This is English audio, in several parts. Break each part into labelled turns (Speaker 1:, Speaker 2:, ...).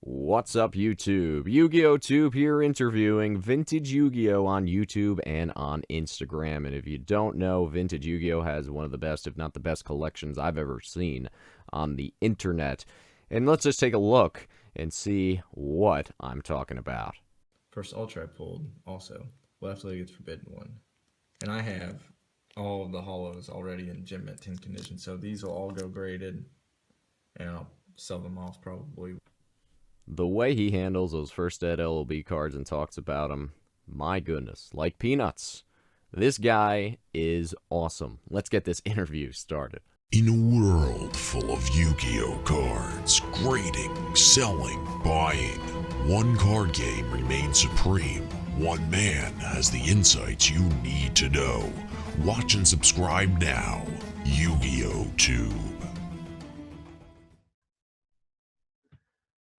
Speaker 1: What's up, YouTube? YugiohTube here interviewing Vintage Yu-Gi-Oh! On YouTube and on Instagram. And if you don't know, Vintage Yu-Gi-Oh! Has one of the best, if not the best, collections I've ever seen on the internet. And let's just take a look and see what I'm talking about.
Speaker 2: First Ultra I pulled, also. Left Leg, it's Forbidden One. And I have all of the hollows already in gem mint 10 condition, so these will all go graded, and I'll sell them off probably.
Speaker 1: The way he handles those first ed LOB cards and talks about them, my goodness, like peanuts. This guy is awesome. Let's get this interview started.
Speaker 3: In a world full of Yu-Gi-Oh cards, grading, selling, buying, one card game remains supreme. One man has the insights you need to know. Watch and subscribe now. YugiohTube.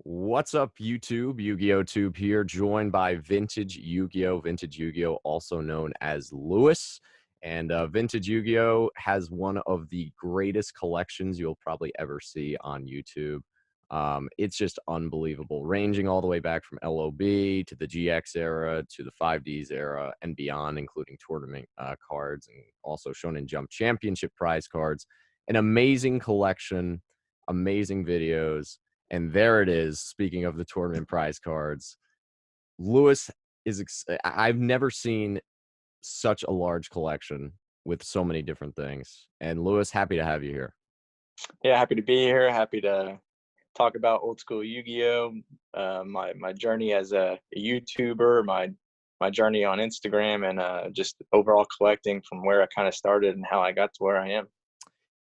Speaker 1: What's up, YouTube? YugiohTube here, joined by Vintage Yu-Gi-Oh! Vintage Yu-Gi-Oh! Also known as Lewis. And Vintage Yu-Gi-Oh! Has one of the greatest collections you'll probably ever see on YouTube. It's just unbelievable, ranging all the way back from LOB to the GX era to the 5Ds era and beyond, including tournament cards and also Shonen Jump Championship prize cards. An amazing collection, amazing videos. And there it is. Speaking of the tournament prize cards, Lewis is, I've never seen such a large collection with so many different things. And Lewis, happy to have you here.
Speaker 4: Yeah, happy to be here. Happy to talk about old school Yu-Gi-Oh! My journey as a YouTuber, my journey on Instagram, and just overall collecting from where I kind of started and how I got to where I am.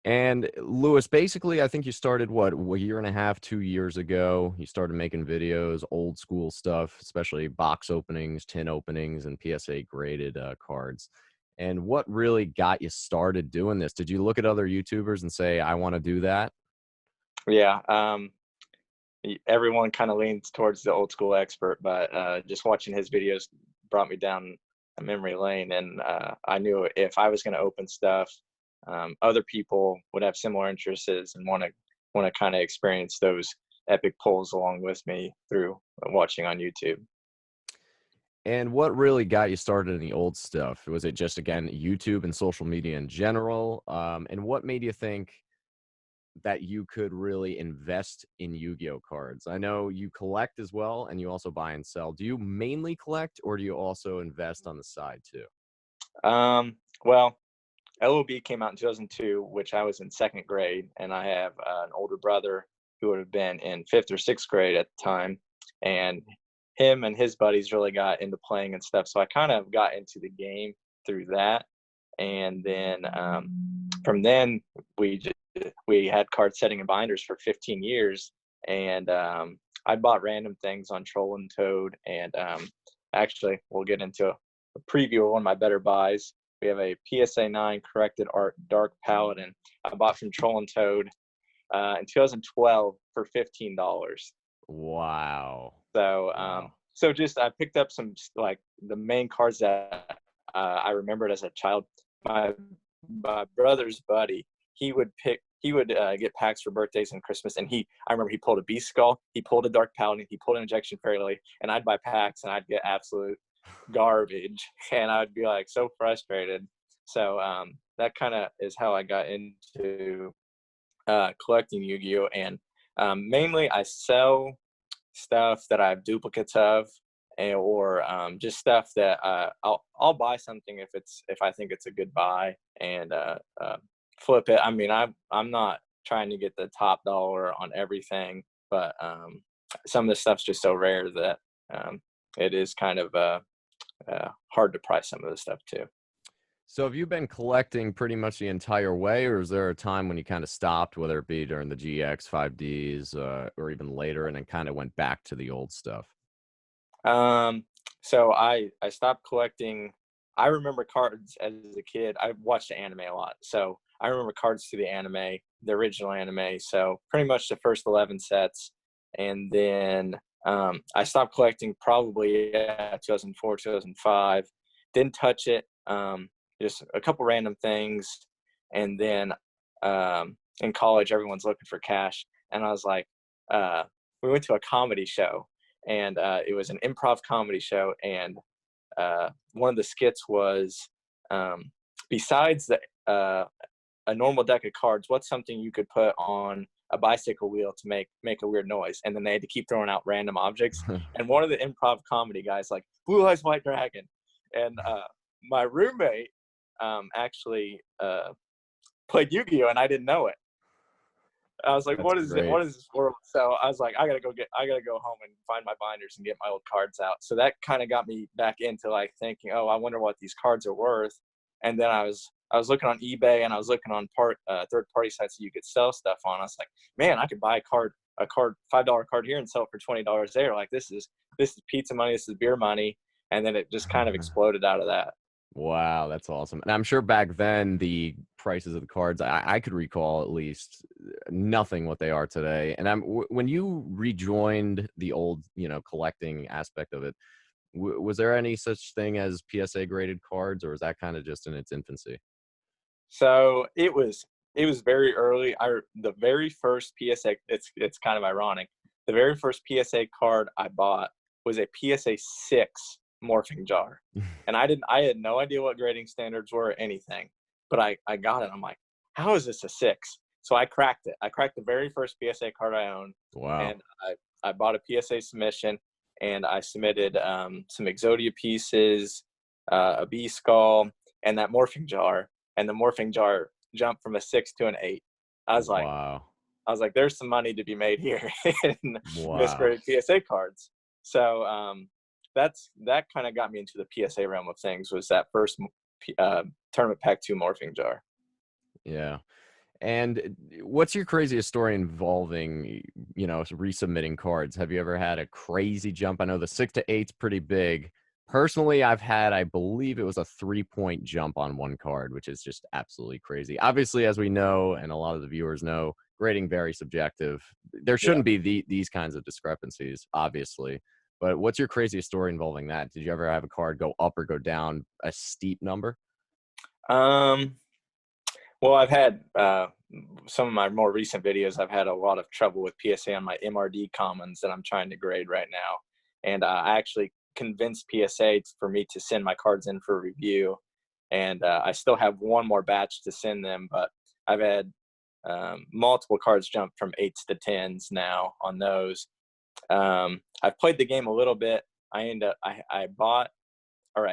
Speaker 1: And Lewis, basically, I think you started, what, a year and a half, 2 years ago. You started making videos, old school stuff, especially box openings, tin openings, and PSA graded cards. And what really got you started doing this? Did you look at other YouTubers and say, I want to do that?
Speaker 4: Yeah, everyone kind of leans towards the old school expert, but just watching his videos brought me down a memory lane. And I knew if I was going to open stuff, other people would have similar interests and want to kind of experience those epic pulls along with me through watching on YouTube.
Speaker 1: And what really got you started in the old stuff? Was it just, again, YouTube and social media in general? And what made you think that you could really invest in Yu-Gi-Oh cards? I know you collect as well, and you also buy and sell. Do you mainly collect, or do you also invest on the side too?
Speaker 4: Well, LOB came out in 2002, which I was in second grade, and I have an older brother who would have been in fifth or sixth grade at the time, and him and his buddies really got into playing and stuff. So I kind of got into the game through that, and then from then we had card setting and binders for 15 years, and I bought random things on Troll and Toad, and actually we'll get into a preview of one of my better buys. We have a PSA 9 corrected art Dark Paladin I bought from Troll and Toad in 2012 for $15.
Speaker 1: Wow.
Speaker 4: So,
Speaker 1: Wow.
Speaker 4: so just I picked up some like the main cards that I remembered as a child. My brother's buddy, he would get packs for birthdays and Christmas, and I remember he pulled a Beast Skull, he pulled a Dark Paladin, he pulled an Injection Fairy, and I'd buy packs and I'd get absolute garbage, and I'd be like so frustrated. So that kind of is how I got into collecting Yu-Gi-Oh! And mainly I sell stuff that I have duplicates of, or just stuff that I'll buy something if I think it's a good buy and flip it. I mean, I'm not trying to get the top dollar on everything, but some of the stuff's just so rare that it is kind of hard to price some of the stuff too.
Speaker 1: So have you been collecting pretty much the entire way, or is there a time when you kind of stopped, whether it be during the GX, 5Ds, or even later, and then kind of went back to the old stuff?
Speaker 4: So I stopped collecting. I remember cards as a kid. I watched anime a lot, so I remember cards to the anime, the original anime. So pretty much the first 11 sets, and then I stopped collecting probably 2004, 2005. Didn't touch it. Just a couple random things, and then in college everyone's looking for cash, and I was like, we went to a comedy show, and it was an improv comedy show, and one of the skits was, besides a normal deck of cards, what's something you could put on a bicycle wheel to make a weird noise? And then they had to keep throwing out random objects. And one of the improv comedy guys, like, Blue Eyes White Dragon. And my roommate actually played Yu-Gi-Oh, and I didn't know it. I was like,
Speaker 1: That's
Speaker 4: what is
Speaker 1: great.
Speaker 4: it? What is this world? So I was like, I gotta go home and find my binders and get my old cards out. So that kind of got me back into like thinking, oh, I wonder what these cards are worth. And then I was looking on eBay, and I was looking on third-party sites that you could sell stuff on. I was like, man, I could buy a $5 card here and sell it for $20 there. Like, this is pizza money, this is beer money. And then it just kind of exploded out of that.
Speaker 1: Wow, that's awesome. And I'm sure back then the prices of the cards, I could recall at least nothing what they are today. And when you rejoined the old, collecting aspect of it, was there any such thing as PSA graded cards, or was that kind of just in its infancy?
Speaker 4: So it was very early. The very first PSA, it's kind of ironic. The very first PSA card I bought was a PSA 6 morphing jar. And I had no idea what grading standards were or anything, but I got it. I'm like, how is this a 6? So I cracked it. I cracked the very first PSA card I owned.
Speaker 1: Wow.
Speaker 4: And I bought a PSA submission, and I submitted some Exodia pieces, a B skull, and that morphing jar. And the morphing jar jumped from a 6 to an 8. I was like,
Speaker 1: wow.
Speaker 4: there's some money to be made here in
Speaker 1: Wow.
Speaker 4: misgraded PSA cards. So that kind of got me into the PSA realm of things, was that first tournament pack 2 morphing jar.
Speaker 1: Yeah. And what's your craziest story involving, resubmitting cards? Have you ever had a crazy jump? I know the 6 to 8's pretty big. Personally, I've had, I believe it was a 3-point jump on one card, which is just absolutely crazy. Obviously, as we know, and a lot of the viewers know, grading very subjective. There shouldn't be these kinds of discrepancies, obviously. But what's your craziest story involving that? Did you ever have a card go up or go down a steep number?
Speaker 4: Well, I've had some of my more recent videos, I've had a lot of trouble with PSA on my MRD commons that I'm trying to grade right now. And I actually convinced PSA for me to send my cards in for review. And I still have one more batch to send them, but I've had multiple cards jump from 8s to 10s now on those. I've played the game a little bit. I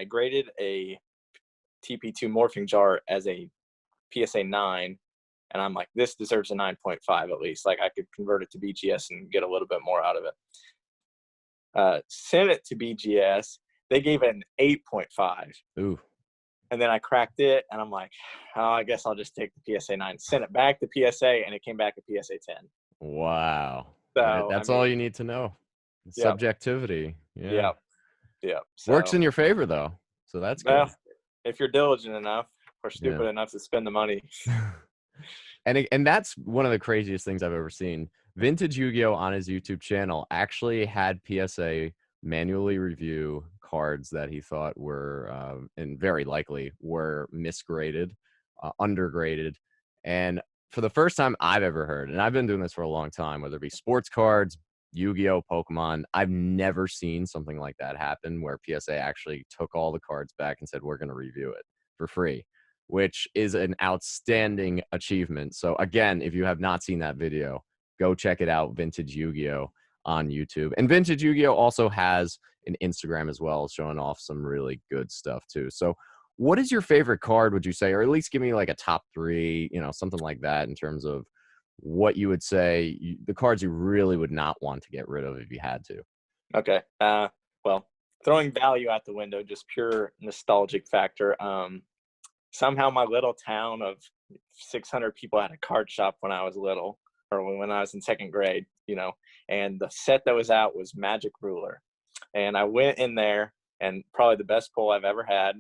Speaker 4: graded a TP2 morphing jar as a PSA 9, and I'm like, this deserves a 9.5 at least. Like, I could convert it to BGS and get a little bit more out of it. Sent it to BGS. They gave it an 8.5.
Speaker 1: Ooh.
Speaker 4: And then I cracked it, and I'm like, oh, I guess I'll just take the PSA 9. Sent it back to PSA, and it came back a PSA 10.
Speaker 1: Wow.
Speaker 4: So
Speaker 1: Right? That's all you need to know.
Speaker 4: Yep.
Speaker 1: Subjectivity. Yeah.
Speaker 4: Yep. So,
Speaker 1: Works in your favor, though. So that's good.
Speaker 4: well, if you're diligent enough or stupid enough to spend the money.
Speaker 1: And that's one of the craziest things I've ever seen. Vintage Yu-Gi-Oh on his YouTube channel actually had PSA manually review cards that he thought were, and very likely were misgraded, undergraded. And for the first time I've ever heard, and I've been doing this for a long time, whether it be sports cards, Yu-Gi-Oh, Pokemon, I've never seen something like that happen where PSA actually took all the cards back and said, we're going to review it for free, which is an outstanding achievement. So again, if you have not seen that video, go check it out, Vintage Yu-Gi-Oh on YouTube. And Vintage Yu-Gi-Oh also has an Instagram as well, showing off some really good stuff too. So what is your favorite card, would you say, or at least give me like a top 3, something like that, in terms of what you would say the cards you really would not want to get rid of if you had to?
Speaker 4: Okay. Well, throwing value out the window, just pure nostalgic factor. Somehow my little town of 600 people had a card shop when I was little, or when I was in 2nd grade, and the set that was out was Magic Ruler. And I went in there, and probably the best pull I've ever had,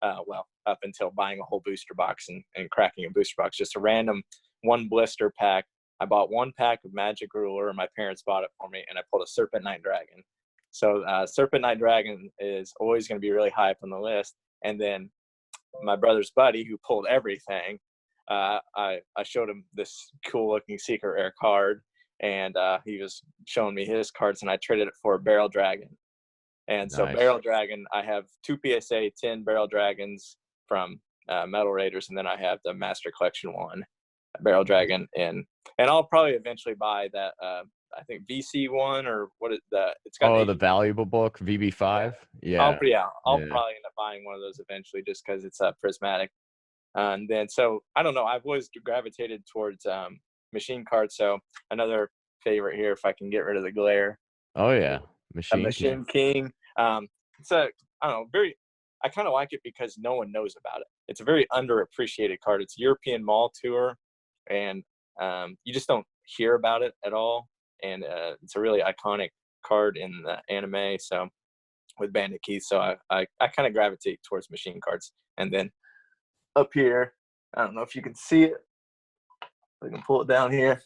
Speaker 4: up until buying a whole booster box and cracking a booster box, just a random 1 blister pack. I bought 1 pack of Magic Ruler, and my parents bought it for me, and I pulled a Serpent Knight Dragon. So Serpent Knight Dragon is always going to be really high up on the list. And then my brother's buddy, who pulled everything, I showed him this cool looking secret rare card, and he was showing me his cards, and I traded it for a Barrel Dragon. And so
Speaker 1: Nice.
Speaker 4: Barrel Dragon, I have 2 PSA 10 Barrel Dragons from Metal Raiders, and then I have the Master Collection one, Barrel Dragon, and I'll probably eventually buy that. I think VC one, or what is the? It's got
Speaker 1: The valuable book VB5. Yeah.
Speaker 4: I'll probably end up buying one of those eventually, just because it's prismatic. And then, so I don't know. I've always gravitated towards machine cards. So another favorite here, if I can get rid of the glare.
Speaker 1: Oh yeah,
Speaker 4: Machine King. It's a, I don't know, I kind of like it because no one knows about it. It's a very underappreciated card. It's European Mall Tour, and you just don't hear about it at all. And it's a really iconic card in the anime. So with Bandit Keith, so I kind of gravitate towards machine cards. And then up here, I don't know if you can see it. I can pull it down here.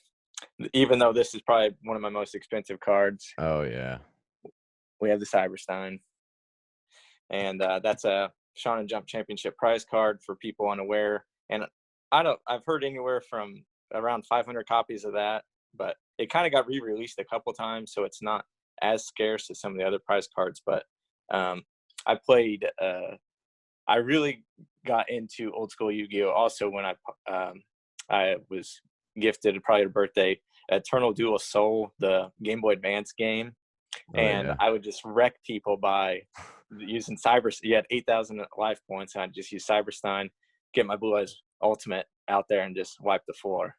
Speaker 4: Even though this is probably one of my most expensive cards.
Speaker 1: Oh yeah.
Speaker 4: We have the Cyberstein. And that's a Shonen Jump Championship prize card for people unaware. And I've heard anywhere from around 500 copies of that, but it kind of got re-released a couple times, so it's not as scarce as some of the other prize cards. But I played, I really got into old school Yu-Gi-Oh! Also when I was gifted, probably a birthday, Eternal Duel of Soul, the Game Boy Advance game. And I would just wreck people by using you had 8,000 life points, and I'd just use Cyberstein, get my Blue Eyes Ultimate out there, and just wipe the floor.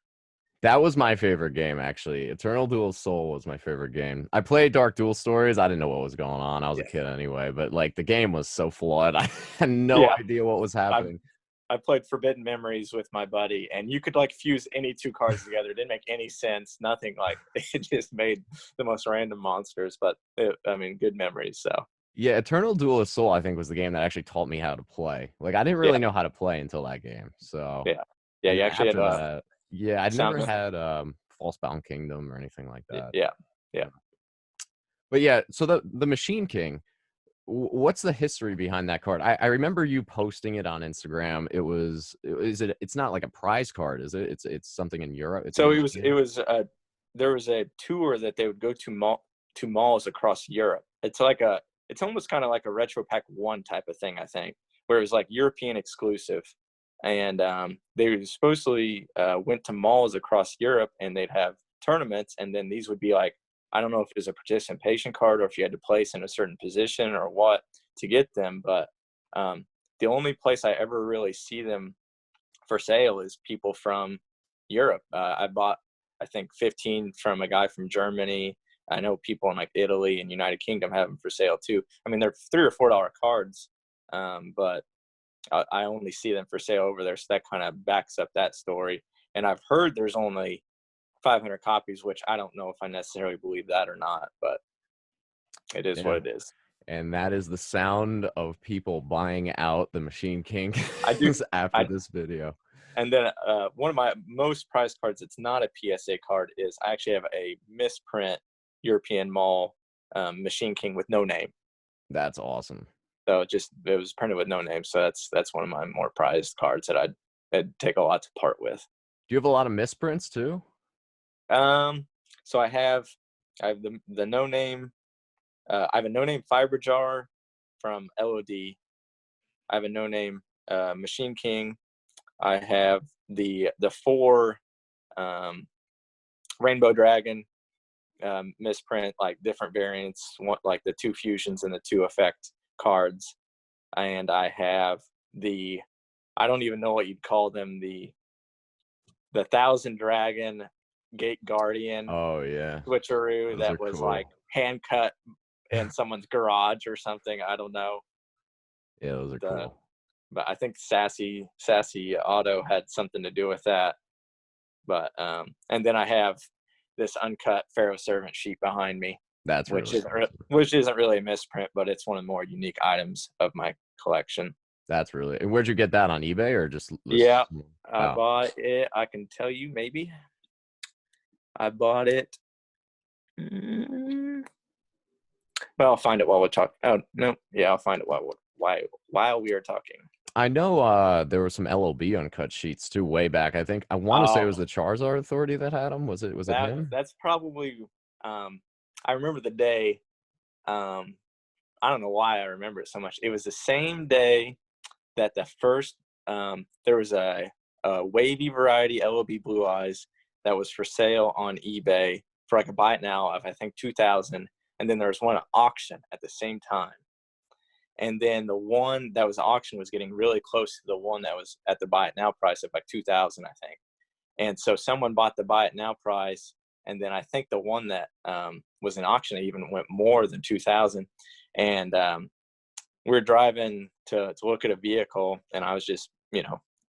Speaker 1: That was my favorite game, actually. Eternal Duel of Soul was my favorite game. I played Dark Duel Stories. I didn't know what was going on. I was a kid anyway, but like the game was so flawed. I had no idea what was happening.
Speaker 4: I played Forbidden Memories with my buddy, and you could like fuse any 2 cards together. It didn't make any sense. Nothing, like it just made the most random monsters. But good memories. So
Speaker 1: yeah, Eternal Duel of Soul, I think, was the game that actually taught me how to play. Like I didn't really know how to play until that game. So
Speaker 4: you actually had
Speaker 1: I'd never had Falsebound Kingdom or anything like that.
Speaker 4: Yeah.
Speaker 1: But yeah, so the Machine King. What's the history behind that card? I remember you posting it on Instagram. It's not like a prize card, is it? It's something in Europe.
Speaker 4: There was a tour that they would go to malls across Europe. It's almost kind of like a Retro Pack 1 type of thing, I think, where it was like European exclusive. And they supposedly went to malls across Europe, and they'd have tournaments, and then these would be like, I don't know if it was a participation card or if you had to place in a certain position or what to get them, but the only place I ever really see them for sale is people from Europe. I bought, I think, 15 from a guy from Germany. I know people in like Italy and United Kingdom have them for sale too. I mean, they're $3 or $4 cards, but I only see them for sale over there. So that kind of backs up that story. And I've heard there's only 500 copies, which I don't know if I necessarily believe that or not, but it is what it is.
Speaker 1: And that is the sound of people buying out the Machine King after this video.
Speaker 4: And then one of my most prized cards, it's not a PSA card, is I actually have a misprint European Mall Machine King with no name.
Speaker 1: That's awesome.
Speaker 4: So it was printed with no name. So that's one of my more prized cards that I'd take a lot to part with.
Speaker 1: Do you have a lot of misprints too?
Speaker 4: So I have the no name. I have a no name Fiber Jar from LOD. I have a no name Machine King. I have the 4 Rainbow Dragon misprint, like different variants, like the 2 fusions and the 2 effect cards. And I have I don't even know what you'd call them, the 1,000 Dragon Gate Guardian.
Speaker 1: Oh yeah,
Speaker 4: switcheroo that was cool. Like hand cut in someone's garage or something. I don't know.
Speaker 1: Yeah, those are cool.
Speaker 4: But I think Sassy Auto had something to do with that. But and then I have this uncut Pharaoh Servant sheet behind me.
Speaker 1: That's
Speaker 4: which isn't really a misprint, but it's one of the more unique items of my collection.
Speaker 1: That's really. And where'd you get that, on eBay or just?
Speaker 4: Yeah, I bought it. I can tell you, maybe. I bought it. Well, I'll find it while we're talking. Oh no, yeah, I'll find it while we are talking.
Speaker 1: I know there were some LOB uncut sheets too way back. I think I want to say it was
Speaker 4: Oh,
Speaker 1: the Charizard Authority that had them. Was it him?
Speaker 4: that's probably. I remember the day. I don't know why I remember it so much. It was the same day that the first there was a wavy variety LOB Blue Eyes that was for sale on eBay for like a buy it now of I think 2,000, and then there was one at auction at the same time. And then the one that was auction was getting really close to the one that was at the buy it now price of like 2,000, I think. And so someone bought the buy it now price, and then I think the one that was in auction even went more than 2,000. And we were driving to look at a vehicle, and I was just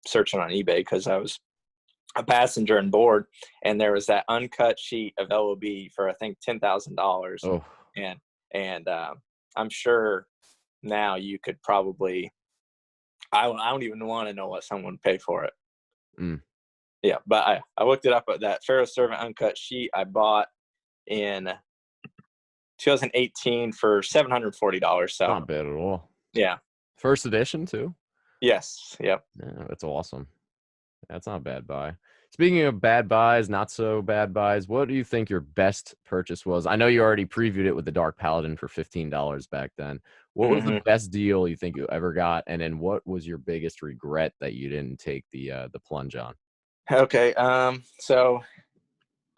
Speaker 4: searching on eBay because I was a passenger and bored, and there was that uncut sheet of LOB for I think $10,000.
Speaker 1: Oh,
Speaker 4: And I'm sure now you could probably I don't even want to know what someone would pay for it.
Speaker 1: mm,
Speaker 4: Yeah, but I looked it up at that Pharaoh Servant uncut sheet I bought in 2018 for $740. So
Speaker 1: not bad at all.
Speaker 4: yeah.
Speaker 1: First edition too.
Speaker 4: Yes. Yep.
Speaker 1: Yeah, that's awesome. That's not a bad buy. Speaking of bad buys, not so bad buys, what do you think your best purchase was? I know you already previewed it with the Dark Paladin for $15 back then. What was the best deal you think you ever got? And then what was your biggest regret that you didn't take the plunge on?
Speaker 4: Okay. So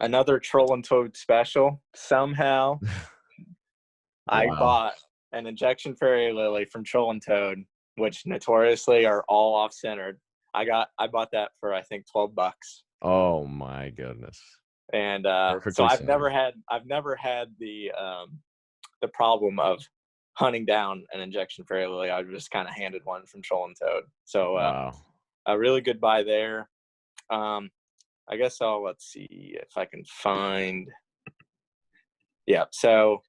Speaker 4: another Troll and Toad special. Somehow I
Speaker 1: Wow.
Speaker 4: bought an Injection Fairy Lily from Troll and Toad, which notoriously are all off centered. I bought that for I think $12.
Speaker 1: Oh my goodness.
Speaker 4: And
Speaker 1: Perfectly
Speaker 4: so I've
Speaker 1: sound.
Speaker 4: never had the problem of hunting down an Injection Fairy Lily. I just kind of handed one from Troll and Toad. So
Speaker 1: Wow.
Speaker 4: a really good buy there. I guess let's see if I can find. Yeah. So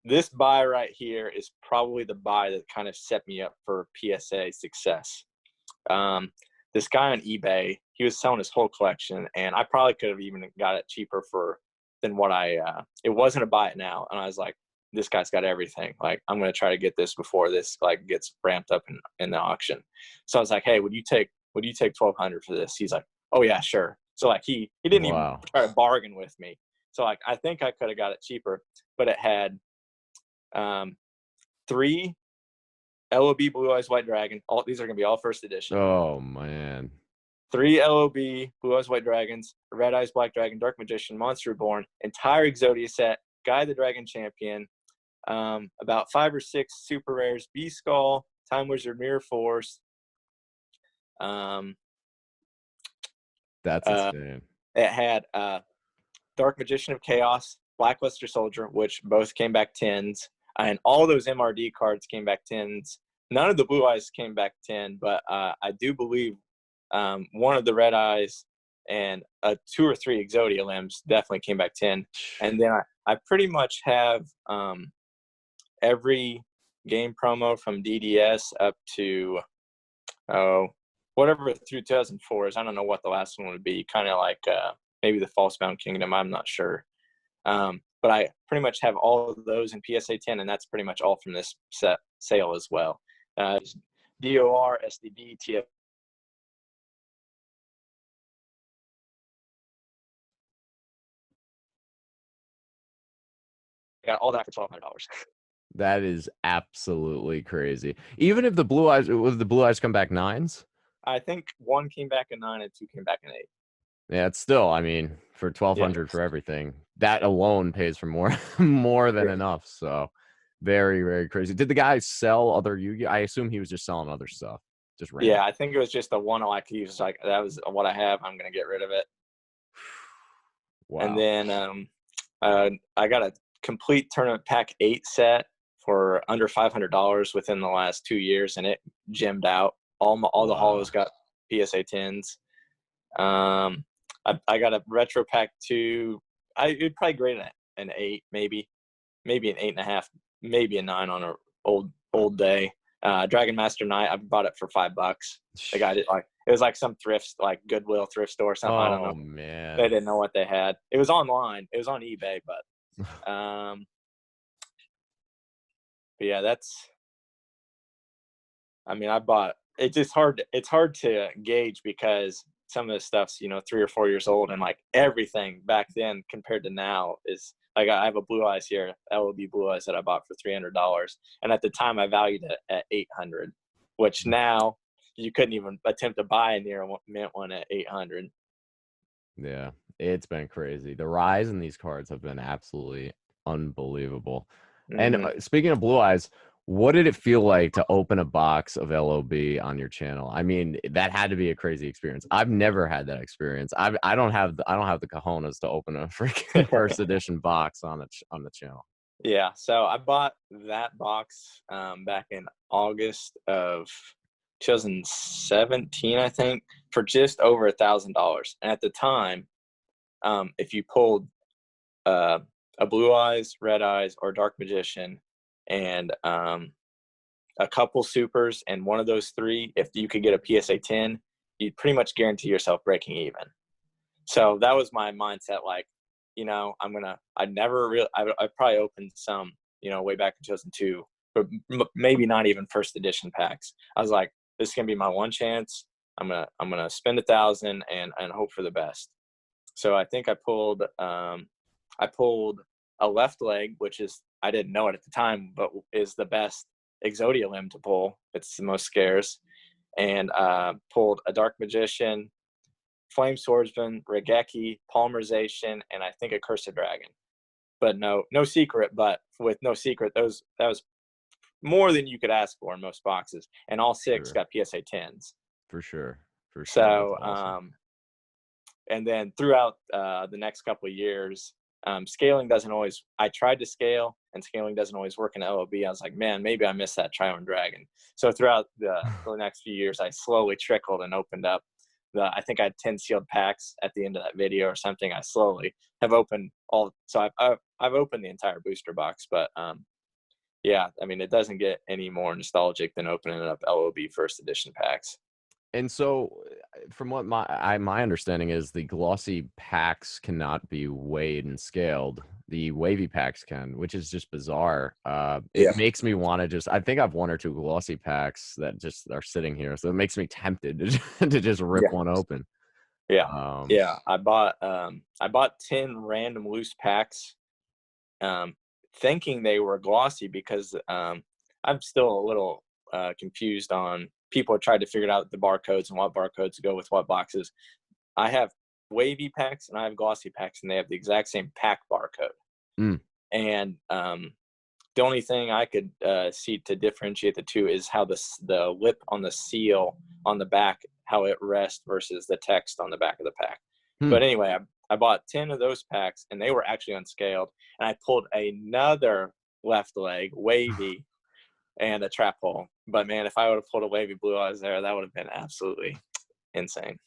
Speaker 4: this buy right here is probably the buy that kind of set me up for PSA success. This guy on eBay, he was selling his whole collection, and I probably could have even got it cheaper than what it wasn't a buy it now. And I was like, this guy's got everything. Like, I'm going to try to get this before this like gets ramped up in the auction. So I was like, hey, would you take $1,200 for this? He's like, oh yeah, sure. So like he didn't even
Speaker 1: Wow.
Speaker 4: try to bargain with me. So like I think I could have got it cheaper, but it had 3 LOB Blue Eyes White Dragon. All these are going to be all first edition.
Speaker 1: Oh man.
Speaker 4: 3 LOB Blue Eyes White Dragons, Red Eyes Black Dragon, Dark Magician, Monster Reborn, entire Exodia set, Guy the Dragon Champion, about 5 or 6 super rares, Beast Skull, Time Wizard, Mirror Force.
Speaker 1: That's insane.
Speaker 4: It had Dark Magician of Chaos, Blackluster Soldier, which both came back 10s, and all those MRD cards came back 10s. None of the Blue Eyes came back 10, but I do believe one of the Red Eyes and 2 or 3 Exodia limbs definitely came back 10. And then I pretty much have every game promo from DDS up to whatever through 2004 is. I don't know what the last one would be. Kind of like maybe the Falsebound Kingdom. I'm not sure. But I pretty much have all of those in PSA 10, and that's pretty much all from this sale as well. DOR, SDB, TF. Got all that for $1,200.
Speaker 1: That is absolutely crazy. Even if the Blue Eyes come back 9s?
Speaker 4: I think 1 came back in 9 and 2 came back in 8.
Speaker 1: Yeah, it's still, I mean, for $1,200 for everything, that alone pays for more than enough. So very, very crazy. Did the guy sell other Yu-Gi-Oh? I assume he was just selling other stuff. Just random.
Speaker 4: Yeah, I think it was just the one like he was like, that was what I have. I'm gonna get rid of it.
Speaker 1: Wow.
Speaker 4: And then I got a complete tournament pack 8 set for under $500 within the last 2 years, and it gemmed out. All the hollows got PSA 10s. I got a retro pack 2. It'd probably grade an 8, maybe an 8.5, maybe a 9 on an old day. Dragon Master Knight, I bought it for $5. The guy did it was like some thrift, like Goodwill thrift store or something. I don't know.
Speaker 1: Man.
Speaker 4: They didn't know what they had. It was online. It was on eBay, but yeah, I bought it's hard to gauge because some of the stuff's 3 or 4 years old, and like everything back then compared to now is like, I have a Blue Eyes here, LOB Blue Eyes that I bought for $300, and at the time I valued it at $800, which now you couldn't even attempt to buy a near mint one at $800.
Speaker 1: Yeah, it's been crazy. The rise in these cards have been absolutely unbelievable. And
Speaker 4: Mm-hmm.
Speaker 1: speaking of Blue Eyes, what did it feel like to open a box of LOB on your channel? I mean, that had to be a crazy experience. I've never had that experience. I don't have the cojones to open a freaking first edition box on the channel.
Speaker 4: Yeah, so I bought that box back in August of 2017, I think, for just over $1,000. And at the time, if you pulled a Blue Eyes, Red Eyes, or Dark Magician, and a couple supers, and one of those three, if you could get a PSA 10, you'd pretty much guarantee yourself breaking even. So that was my mindset. Like, I probably opened some, way back in 2002, but maybe not even first edition packs. I was like, this is gonna be my one chance. I'm gonna spend $1,000 and hope for the best. So I think I pulled a left leg, which is, I didn't know it at the time, but is the best Exodia limb to pull. It's the most scarce. And pulled a Dark Magician, Flame Swordsman, Regeki, Polymerization, and I think a Cursed Dragon. But no secret. But with no secret, that was more than you could ask for in most boxes. And all six
Speaker 1: Sure.
Speaker 4: got PSA 10s.
Speaker 1: For sure.
Speaker 4: So,
Speaker 1: That's awesome.
Speaker 4: And then throughout the next couple of years, scaling doesn't always, I tried to scale, and scaling doesn't always work in LOB. I was like, man, maybe I missed that Triune Dragon. So throughout the next few years, I slowly trickled and opened up I think I had 10 sealed packs at the end of that video or something. I slowly have opened all. So I've opened the entire booster box, but yeah, I mean, it doesn't get any more nostalgic than opening up LOB first edition packs.
Speaker 1: And so, from what my understanding is, the glossy packs cannot be weighed and scaled. The wavy packs can, which is just bizarre. It makes me want to just. I think I've one or two glossy packs that just are sitting here, so it makes me tempted to just rip one open.
Speaker 4: Yeah, I bought 10 random loose packs, thinking they were glossy because I'm still a little confused on. People have tried to figure out the barcodes and what barcodes go with what boxes. I have wavy packs and I have glossy packs, and they have the exact same pack barcode. And the only thing I could see to differentiate the two is how the lip on the seal on the back, how it rests versus the text on the back of the pack. But anyway, I bought 10 of those packs, and they were actually unscaled. And I pulled another left leg wavy and a trap hole. But man, if I would have pulled a wavy Blue Eyes there, that would have been absolutely insane.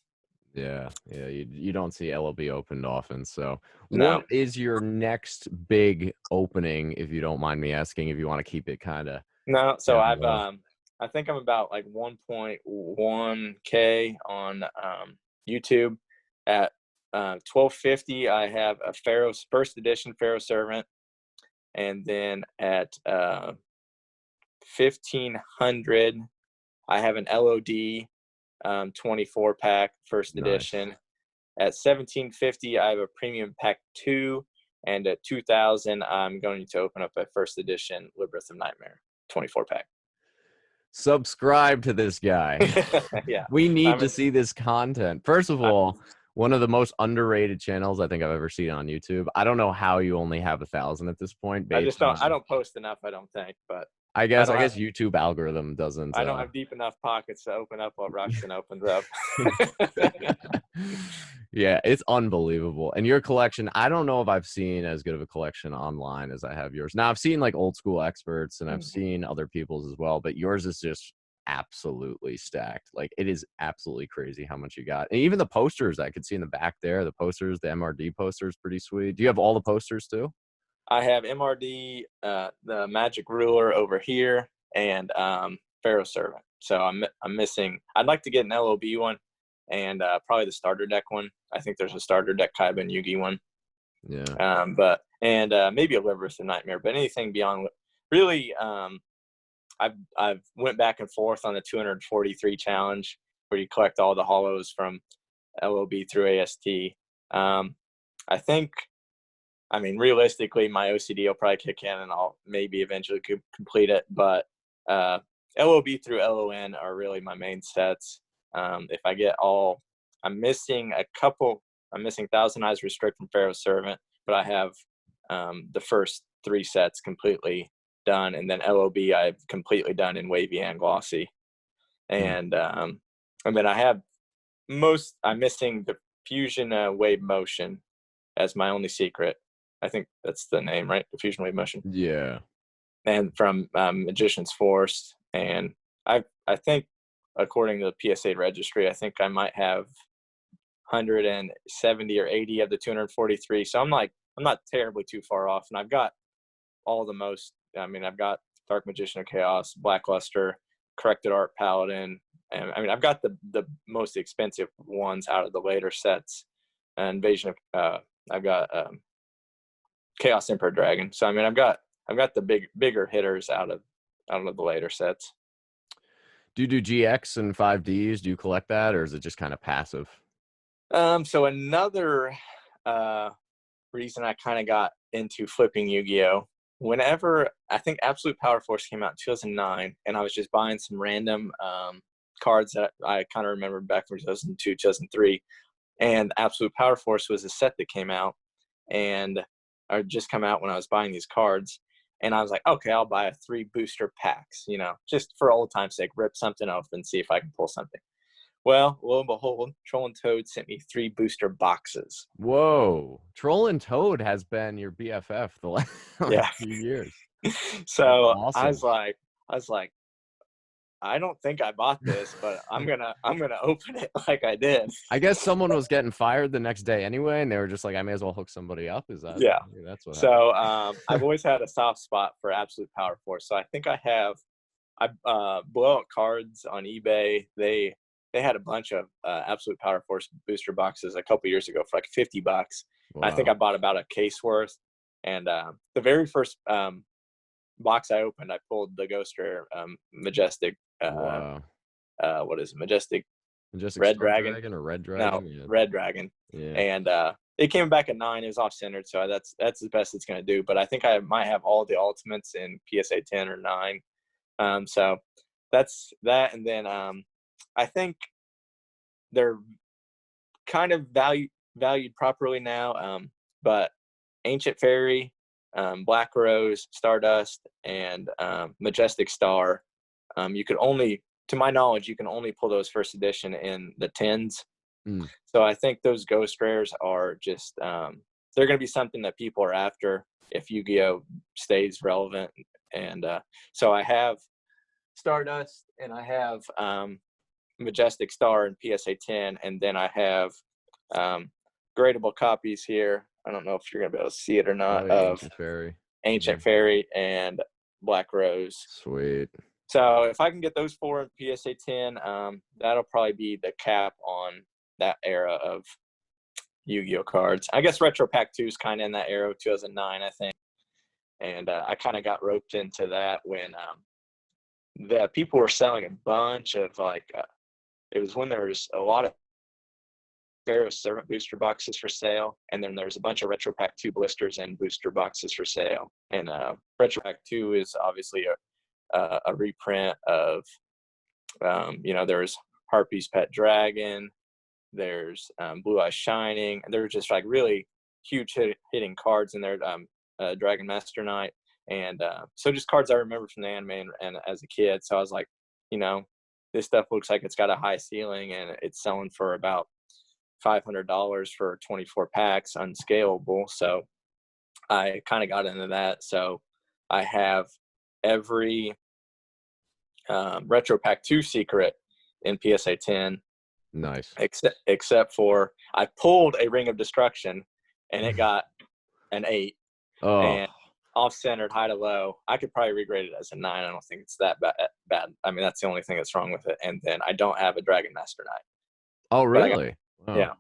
Speaker 1: Yeah, you don't see LOB opened often. So,
Speaker 4: No.
Speaker 1: What is your next big opening, if you don't mind me asking? If you want to keep it kind of
Speaker 4: no, so
Speaker 1: down low.
Speaker 4: I think I'm about like 1.1K on YouTube. At 1250, I have a Pharaoh's first edition Pharaoh Servant, and then at 1500, I have an LOD 24 pack first edition. At 1750, I have a premium pack 2, and at 2000, I'm going to open up a first edition Labyrinth of Nightmare 24 pack.
Speaker 1: Subscribe to this guy.
Speaker 4: Yeah,
Speaker 1: we need to see this content. First of all, one of the most underrated channels I think I've ever seen on YouTube. I don't know how you only have 1,000 at this point.
Speaker 4: I don't post enough, I don't think, but
Speaker 1: I guess YouTube algorithm doesn't.
Speaker 4: I don't have deep enough pockets to open up what Ruxin opens up.
Speaker 1: Yeah, it's unbelievable. And your collection, I don't know if I've seen as good of a collection online as I have yours. Now, I've seen like old school experts, and I've seen other people's as well, but yours is just absolutely stacked. Like, it is absolutely crazy how much you got. And even the posters I could see in the back there, the posters, the MRD posters, pretty sweet. Do you have all the posters too?
Speaker 4: I have MRD, the Magic Ruler over here, and Pharaoh Servant. So I'm missing. I'd like to get an LOB one, and probably the starter deck one. I think there's a starter deck Kaiba and Yugi one.
Speaker 1: Yeah.
Speaker 4: But maybe a Labyrinth of Nightmare. But anything beyond, really, I've went back and forth on the 243 challenge where you collect all the hollows from LOB through AST. I think, I mean, realistically, my OCD will probably kick in and I'll maybe eventually complete it. But LOB through LON are really my main sets. If I get all, I'm missing Thousand Eyes Restrict from Pharaoh's Servant, but I have the first 3 sets completely done. And then LOB I've completely done in wavy and glossy. And then I'm missing the Fusion Wave Motion as my only secret. I think that's the name, right? The Fusion Wave Motion.
Speaker 1: Yeah.
Speaker 4: And from Magician's Force. And I think, according to the PSA registry, I think I might have 170 or 80 of the 243. So I'm not terribly too far off. And I've got all the most, I mean, I've got Dark Magician of Chaos, Blackluster, Corrected Art Paladin. And I mean, I've got the most expensive ones out of the later sets. Invasion of, I've got Chaos Emperor Dragon. So I mean, I've got the bigger hitters out of the later sets.
Speaker 1: Do you do GX and 5Ds? Do you collect that, or is it just kind of passive?
Speaker 4: So another reason I kind of got into flipping Yu-Gi-Oh! Whenever I think Absolute Powerforce came out in 2009, and I was just buying some random cards that I kind of remember back from 2002, 2003, and Absolute Powerforce was a set that came out, and or just come out when I was buying these cards. And I was like, okay, I'll buy 3 booster packs, you know, just for old time's sake, rip something open, see if I can pull something. Well, lo and behold, Troll and Toad sent me 3 booster boxes.
Speaker 1: Whoa. Troll and Toad has been your BFF the last few years.
Speaker 4: So
Speaker 1: awesome.
Speaker 4: I was like, I don't think I bought this, but I'm gonna open it like I did.
Speaker 1: I guess someone was getting fired the next day anyway, and they were just like, I may as well hook somebody up. Is that?
Speaker 4: Yeah.
Speaker 1: That's what.
Speaker 4: So I've always had a soft spot for Absolute Powerforce. So I think I blow out cards on eBay. They had a bunch of Absolute Powerforce booster boxes a couple years ago for like $50. Wow. I think I bought about a case worth. And the very first box I opened, I pulled the Ghost Rare Majestic.
Speaker 1: Wow.
Speaker 4: What is it? Majestic
Speaker 1: Red Dragon or Red Dragon?
Speaker 4: No, yeah. Red Dragon. Yeah. And it came back at 9. It was off centered, so that's the best it's gonna do. But I think I might have all the ultimates in PSA 10 or 9. So that's that. And then I think they're kind of valued properly now. But Ancient Fairy, Black Rose, Stardust, and Majestic Star, you could only, to my knowledge, you can only pull those first edition in the 10s. So I think those Ghost Rares are just they're going to be something that people are after if Yu-Gi-Oh stays relevant. And so I have Stardust, and I have Majestic Star in PSA 10, and then I have gradable copies here. I don't know if you're going to be able to see it or not. Of Ancient Fairy and Black Rose.
Speaker 1: Sweet.
Speaker 4: So if I can get those 4 in PSA 10, that'll probably be the cap on that era of Yu-Gi-Oh cards. I guess Retro Pack 2 is kind of in that era of 2009, I think. And I kind of got roped into that when the people were selling a bunch of it was when there was a lot of Pharaoh's Servant booster boxes for sale, and then there's a bunch of Retro Pack 2 blisters and booster boxes for sale. And Retro Pack 2 is obviously a reprint of, there's Harpy's Pet Dragon, there's Blue Eyes Shining, and they're just like really huge hitting cards in there. Dragon Master Knight, and so just cards I remember from the anime and as a kid. So I was like, this stuff looks like it's got a high ceiling, and it's selling for about $500 for 24 packs unscalable. So I kind of got into that. So I have every Retro Pack 2 secret in PSA 10.
Speaker 1: Nice.
Speaker 4: Except for I pulled a Ring of Destruction, and it got an 8.
Speaker 1: Oh.
Speaker 4: And off-centered, high to low. I could probably regrade it as a 9. I don't think it's that bad. I mean, that's the only thing that's wrong with it. And then I don't have a Dragon Master Knight.
Speaker 1: Oh, really?
Speaker 4: Wow. Yeah.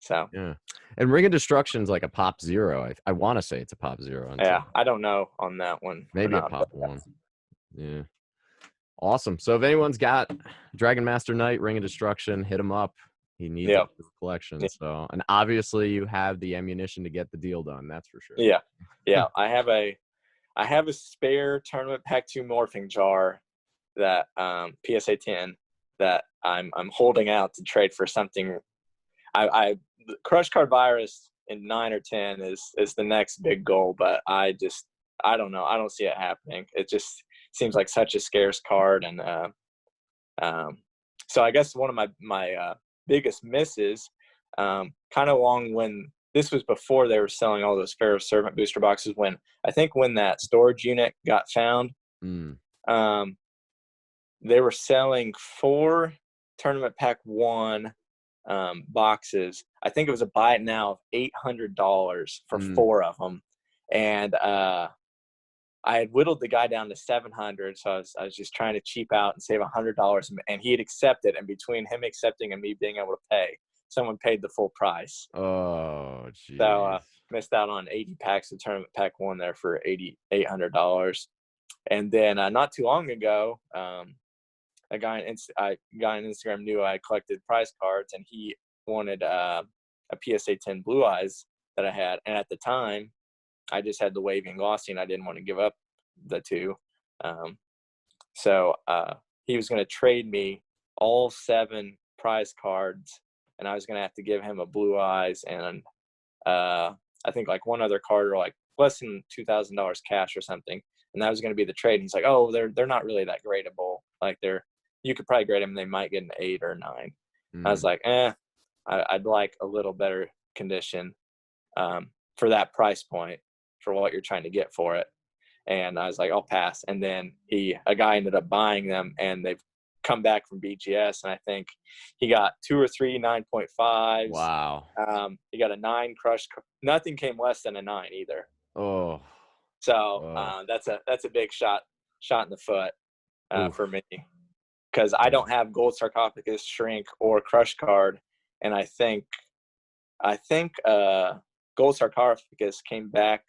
Speaker 4: So.
Speaker 1: Yeah. And Ring of Destruction's like a pop 0. I want to say it's a pop 0.
Speaker 4: Yeah, I don't know on that one.
Speaker 1: Maybe a pop 1. Yeah. Awesome. So if anyone's got Dragon Master Knight, Ring of Destruction, hit him up. He needs it
Speaker 4: Yep.
Speaker 1: for the collection. So, and obviously you have the ammunition to get the deal done. That's for sure.
Speaker 4: Yeah. Yeah. I have a spare tournament pack 2 morphing jar that PSA 10 that I'm holding out to trade for something. I Crush Card Virus in 9 or 10 is the next big goal, but I don't know. I don't see it happening. It just seems like such a scarce card, and so I guess one of my biggest misses, kind of along when this was before they were selling all those Pharaoh Servant booster boxes. When that storage unit got found, they were selling 4 tournament pack 1 boxes. I think it was a buy it now of $800 for 4 of them, and I had whittled the guy down to $700, so I was just trying to cheap out and save $100, and he had accepted. And between him accepting and me being able to pay, someone paid the full price.
Speaker 1: Oh, geez.
Speaker 4: So missed out on 80 packs of tournament pack 1 there for $800. And then not too long ago, a guy on Instagram knew I collected prize cards, and he wanted a PSA 10 Blue Eyes that I had. And at the time, I just had the wavy and glossy, and I didn't want to give up the 2. So he was going to trade me all 7 prize cards, and I was going to have to give him a Blue Eyes and I think like one other card, or like less than $2,000 cash or something. And that was going to be the trade. And he's like, oh, they're not really that gradable. Like you could probably grade them, and they might get an 8 or 9. I was like, I'd like a little better condition for that price point, for what you're trying to get for it. And I was like, I'll pass. And then a guy ended up buying them, and they've come back from BGS, and I think he got 2 or 3 9.5s.
Speaker 1: Wow.
Speaker 4: He got a 9 crush. Nothing came less than a 9 either.
Speaker 1: Oh.
Speaker 4: So that's a big shot in the foot for me, because I don't have Gold Sarcophagus, Shrink, or Crush Card, and I think Gold Sarcophagus came back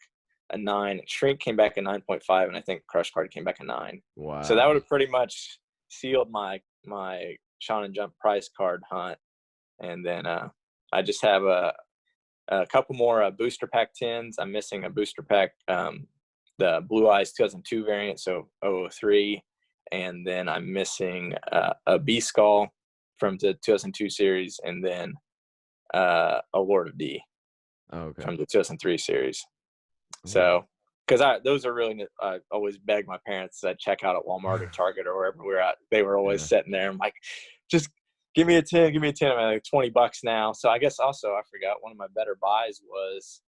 Speaker 4: a 9, Shrink came back a 9.5, and I think Crush Card came back a 9.
Speaker 1: Wow.
Speaker 4: So that would have pretty much sealed my Shonen Jump prize card hunt. And then I just have a couple more booster pack 10s. I'm missing a booster pack, the Blue Eyes 2002 variant, so 003. And then I'm missing a B-Skull from the 2002 series, and then a Lord of D from the 2003 series. So, because those are really, I always beg my parents to check out at Walmart or Target or wherever we're at. They were always sitting there. I'm like, just give me a 10, give me a 10. I'm like $20 now. So I guess also, I forgot, one of my better buys was,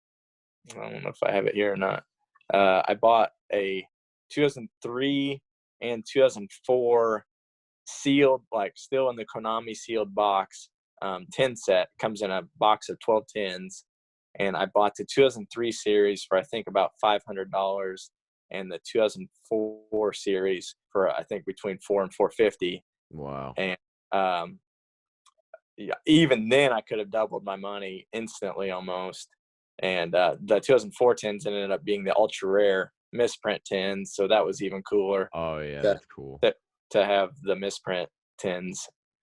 Speaker 4: I don't know if I have it here or not. I bought a 2003 and 2004 sealed, like still in the Konami sealed box, 10 set. Comes in a box of 12 10s. And I bought the 2003 series for, I think, about $500, and the 2004 series for, I think, between $400 and $450.
Speaker 1: Wow.
Speaker 4: And even then, I could have doubled my money instantly almost. And the 2004 10s ended up being the ultra rare misprint 10s, so that was even cooler.
Speaker 1: Oh yeah, that's cool.
Speaker 4: To have the misprint 10s.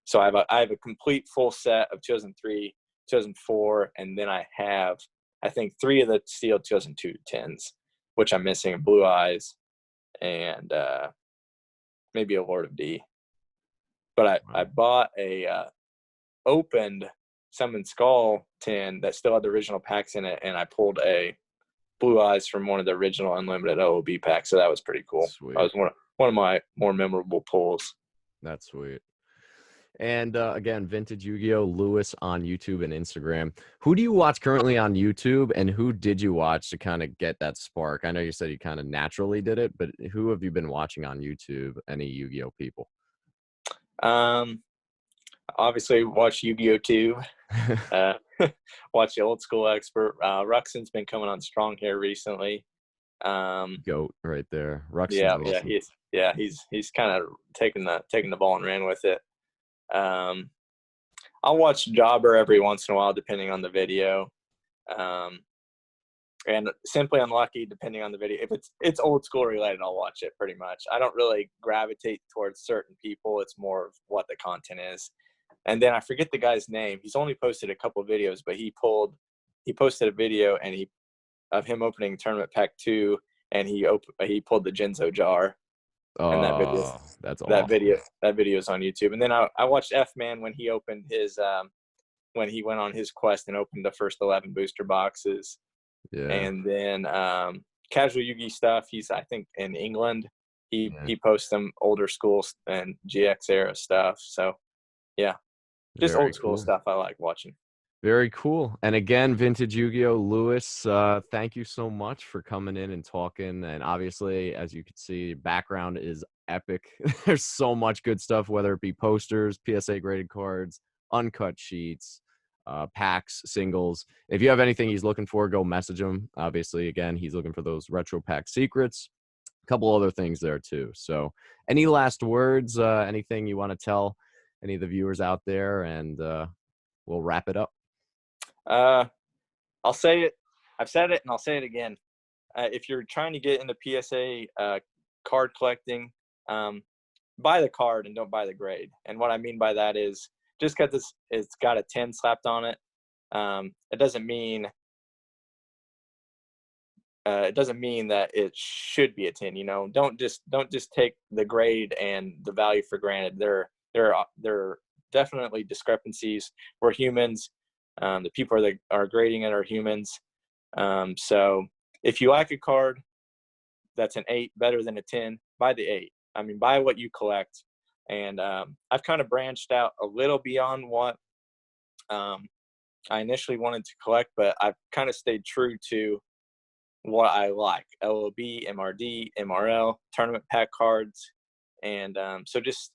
Speaker 4: So I have a complete full set of 2003. 2004, and then I have, I think, 3 of the sealed 2002 10s, which I'm missing, Blue Eyes and maybe a Lord of D. But I bought a opened Summon Skull 10 that still had the original packs in it, and I pulled a Blue Eyes from one of the original Unlimited OOB packs, so that was pretty cool.
Speaker 1: Sweet.
Speaker 4: That was one of my more memorable pulls.
Speaker 1: That's sweet. And again, Vintage Yu-Gi-Oh! Lewis on YouTube and Instagram. Who do you watch currently on YouTube, and who did you watch to kind of get that spark? I know you said you kind of naturally did it, but who have you been watching on YouTube? Any Yu-Gi-Oh! People?
Speaker 4: Obviously, watch YugiohTube. Watch the Old School Expert. Ruxin's been coming on strong here recently.
Speaker 1: Goat right there. Ruxin's awesome.
Speaker 4: He's kind of taking the ball and ran with it. I'll watch Jobber every once in a while, depending on the video. and simply unlucky depending on the video. If it's old school related, I'll watch it pretty much. I don't really gravitate towards certain people. It's more of what the content is. And then I forget the guy's name. He's only posted a couple videos, but he posted a video of him opening tournament pack 2, and he pulled the Genzo jar. And that video,
Speaker 1: Oh, that's awesome.
Speaker 4: that video is on YouTube. And then I watched F-Man when he opened his when he went on his quest and opened the first 11 booster boxes.
Speaker 1: Yeah.
Speaker 4: And then casual Yugi stuff. He's, I think, in England. He posts some older school and GX era stuff. So yeah, just
Speaker 1: Very
Speaker 4: old school
Speaker 1: cool
Speaker 4: stuff I like watching.
Speaker 1: Very cool. And again, Vintage Yu-Gi-Oh! Lewis, thank you so much for coming in and talking. And obviously, as you can see, background is epic. There's so much good stuff, whether it be posters, PSA graded cards, uncut sheets, packs, singles. If you have anything he's looking for, go message him. Obviously, again, he's looking for those retro pack secrets. A couple other things there too. So any last words, anything you want to tell any of the viewers out there, and we'll wrap it up.
Speaker 4: I'll say it. I've said it, and I'll say it again. If you're trying to get into PSA card collecting, buy the card and don't buy the grade. And what I mean by that is, just because it's got a 10 slapped on it, it doesn't mean that it should be a 10. You know, don't just take the grade and the value for granted. There are definitely discrepancies. We're humans. The people that are grading it are humans. So if you like a card that's an 8 better than a 10, buy the 8. I mean, buy what you collect. And I've kind of branched out a little beyond what I initially wanted to collect, but I've kind of stayed true to what I like: LOB, MRD, MRL, tournament pack cards. And so just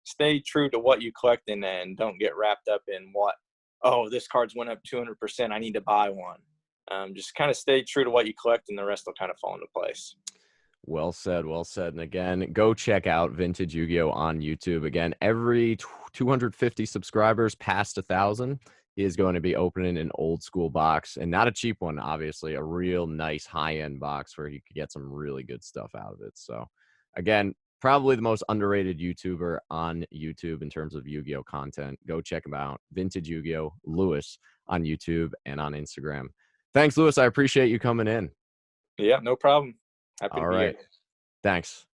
Speaker 4: stay true to what you collect, and don't get wrapped up in what, oh, this card's went up 200%, I need to buy one. Just kind of stay true to what you collect, and the rest will kind of fall into place.
Speaker 1: Well said, well said. And again, go check out Vintage Yu-Gi-Oh! On YouTube. Again, every 250 subscribers past 1,000 is going to be opening an old school box, and not a cheap one, obviously, a real nice high-end box where you could get some really good stuff out of it. So again, probably the most underrated YouTuber on YouTube in terms of Yu-Gi-Oh! Content. Go check him out. Vintage Yu-Gi-Oh! Lewis on YouTube and on Instagram. Thanks, Lewis. I appreciate you coming in.
Speaker 4: Yeah, no problem. Happy
Speaker 1: All
Speaker 4: to be
Speaker 1: right.
Speaker 4: here.
Speaker 1: Thanks.